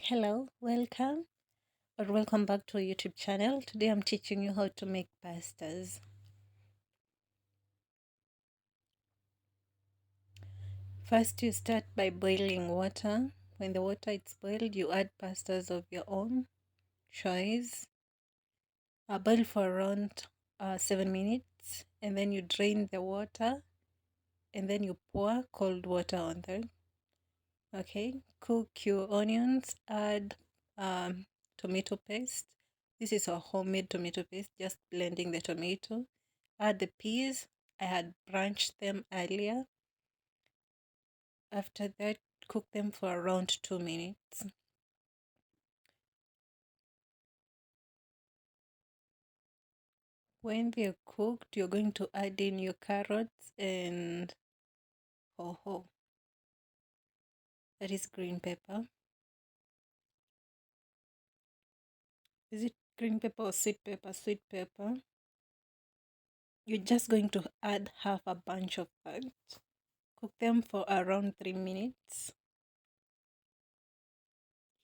Hello, welcome back to our YouTube channel. Today I'm teaching you how to make pastas. First, you start by boiling water. When the water is boiled, you add pastas of your own choice. Boil for around 7 minutes, and then you drain the water, and then you pour cold water on them. Okay, cook your onions. Add tomato paste. This is a homemade tomato paste, just blending the tomato. Add the peas. I had blanched them earlier. After that, cook them for around 2 minutes. When they're cooked, you're going to add in your carrots and hoho. That is green pepper. Is it green pepper or sweet pepper? Sweet pepper. You're just going to add half a bunch of that. Cook them for around 3 minutes.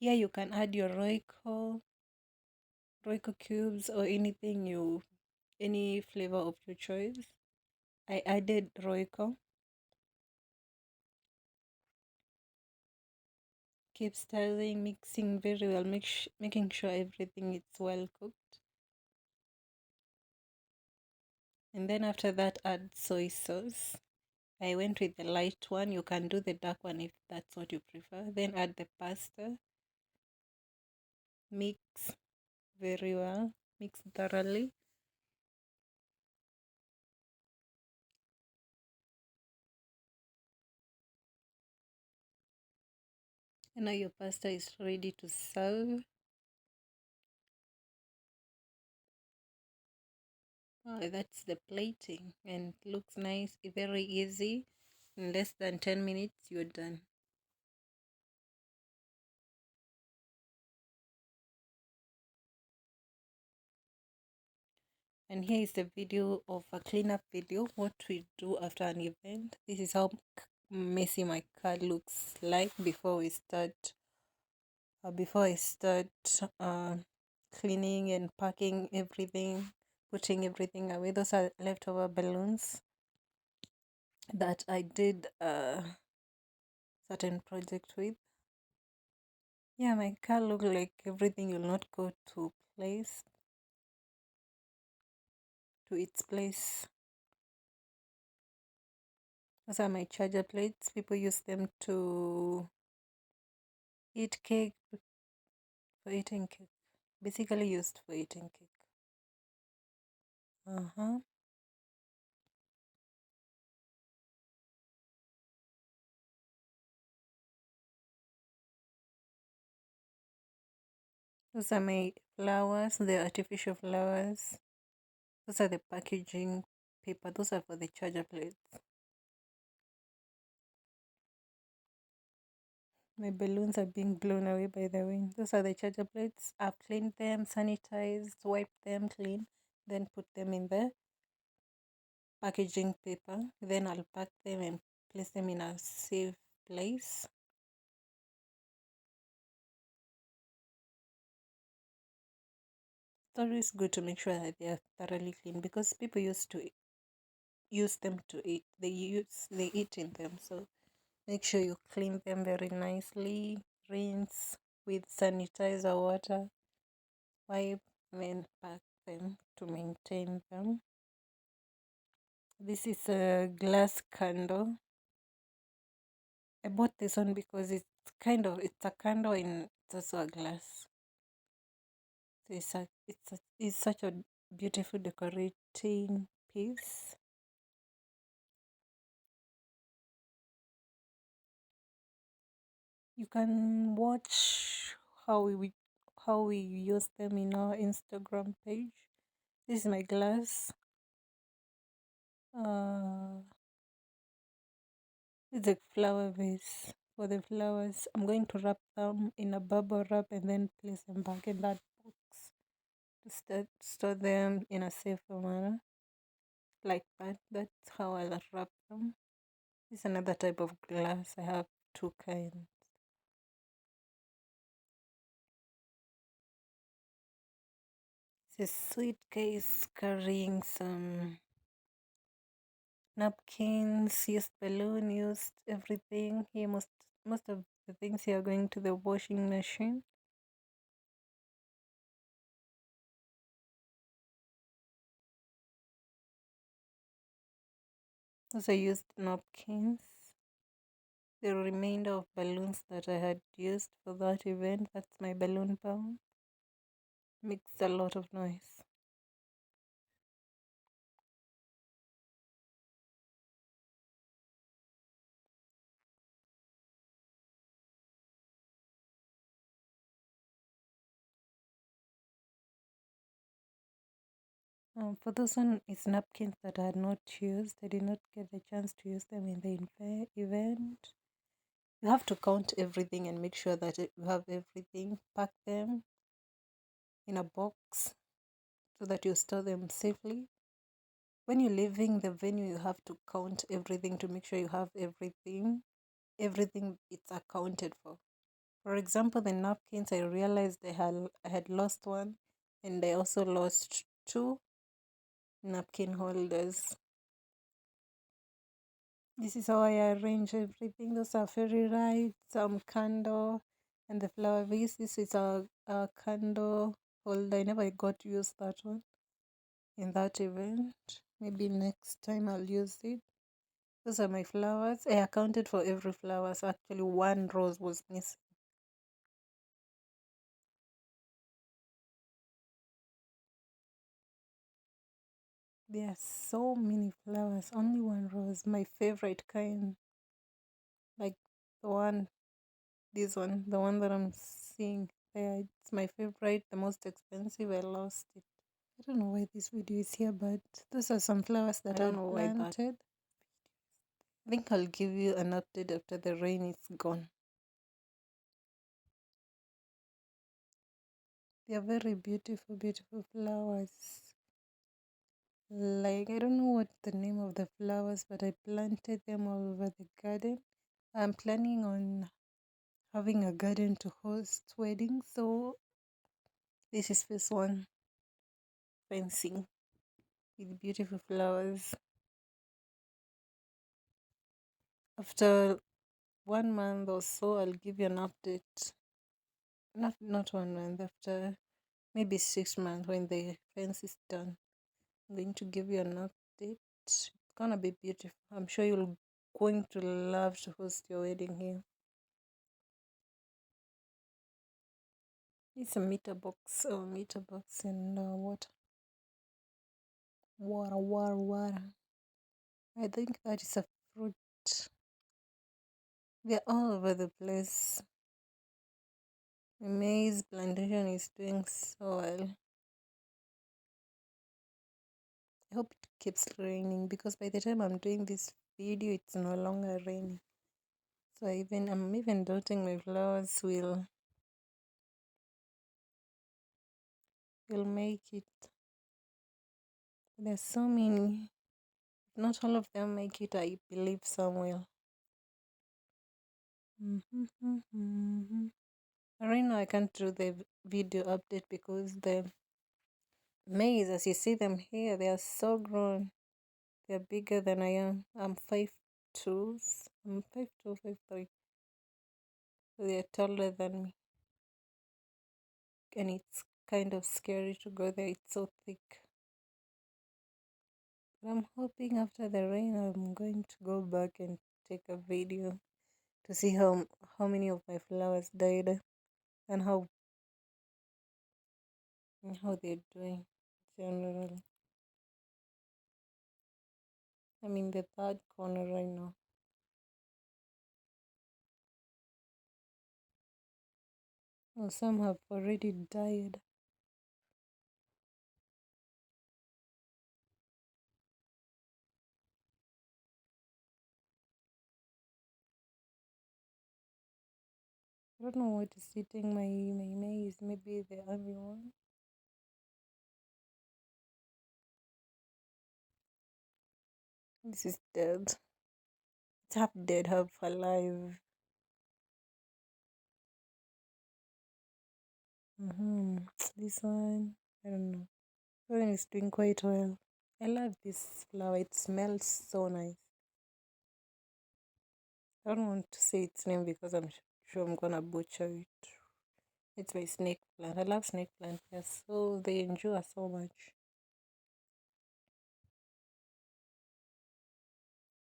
Here you can add your royco cubes or any flavor of your choice. I added royco. Keep stirring, mixing very well, making sure everything is well cooked. And then after that, add soy sauce. I went with the light one. You can do the dark one if that's what you prefer. Then add the pasta. Mix very well. Mix thoroughly. And now your pasta is ready to serve. Oh, that's the plating and looks nice, very easy. In less than 10 minutes, you're done. And here is the video of a cleanup video, what we do after an event. This is how messy my car looks like before I start cleaning and packing everything, putting everything away. Those are leftover balloons that I did a certain project with. Yeah, my car look like everything will not go to its place. Those are my charger plates. People use them to eat cake, for eating cake. Basically used for eating cake. Uh-huh. Those are my flowers, the artificial flowers. Those are the packaging paper. Those are for the charger plates. My balloons are being blown away by the wind. Those are the charger plates. I've cleaned them, sanitized, wiped them clean, then put them in the packaging paper. Then I'll pack them and place them in a safe place. It's always good to make sure that they are thoroughly clean because people used to use them to eat. They eat in them. So make sure you clean them very nicely. Rinse with sanitizer water. Wipe, then pack them to maintain them. This is a glass candle. I bought this one because it's a candle and it's also a glass. So it's such a beautiful decorating piece. You can watch how we use them in our Instagram page. This is my glass. It's a flower vase. For the flowers, I'm going to wrap them in a bubble wrap and then place them back in that box to store them in a safer manner. Like that. That's how I'll wrap them. This is another type of glass. I have two kinds. It's a suitcase carrying some napkins, used balloon, used everything. Here, most of the things here are going to the washing machine. Also used napkins. The remainder of balloons that I had used for that event. That's my balloon pump. Makes a lot of noise. For those one, it's napkins that I had not used. I did not get the chance to use them in the event. You have to count everything and make sure that you have everything. Pack them in a box so that you store them safely. When you're leaving the venue, you have to count everything to make sure you have everything. Everything it's accounted for. For example, the napkins, I realized I had lost one, and I also lost two napkin holders. This is how I arrange everything. Those are fairy lights, some candle, and the flower vase. This is a candle holder. I never got to use that one in that event. Maybe next time I'll use it. Those are my flowers. I accounted for every flower. So actually, one rose was missing. There are so many flowers. Only one rose. My favorite kind. Like the one, this one, the one that I'm seeing there. It's my favorite, the most expensive. I lost it. I don't know why this video is here, but those are some flowers that I planted. I think I'll give you an update after the rain is gone. They are very beautiful, beautiful flowers. Like, I don't know what the name of the flowers, but I planted them all over the garden. I'm planning on having a garden to host weddings, so this is phase one, fencing with beautiful flowers. After 1 month or so, I'll give you an update. Not 1 month, after maybe 6 months when the fence is done. I'm going to give you an update. It's gonna be beautiful. I'm sure you're going to love to host your wedding here. It's a meter box and water. Water. I think that is a fruit. They're all over the place. The maize plantation is doing so well. I hope it keeps raining because by the time I'm doing this video, it's no longer raining. So I'm even doubting my flowers will make it. There's so many. Not all of them make it. I believe some will. Right now, I can't do the video update because the maize, as you see them here, they are so grown. They're bigger than I am. I'm 5'2". I'm 5'2", 5'3". So they're taller than me. And it's kind of scary to go there. It's so thick. But I'm hoping after the rain, I'm going to go back and take a video to see how many of my flowers died and how they're doing generally. I'm in the third corner right now. Oh, some have already died. I don't know what is eating my maize. Maybe the ugly one. This is dead. It's half dead, half alive. This one, I don't know. Everything is doing quite well. I love this flower. It smells so nice. I don't want to say its name because I'm sure I'm gonna butcher it. It's my snake plant. I love snake plants. Yes, so they endure so much.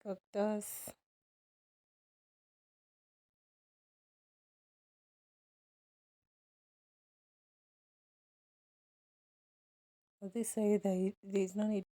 Cactus. But they say that there's no need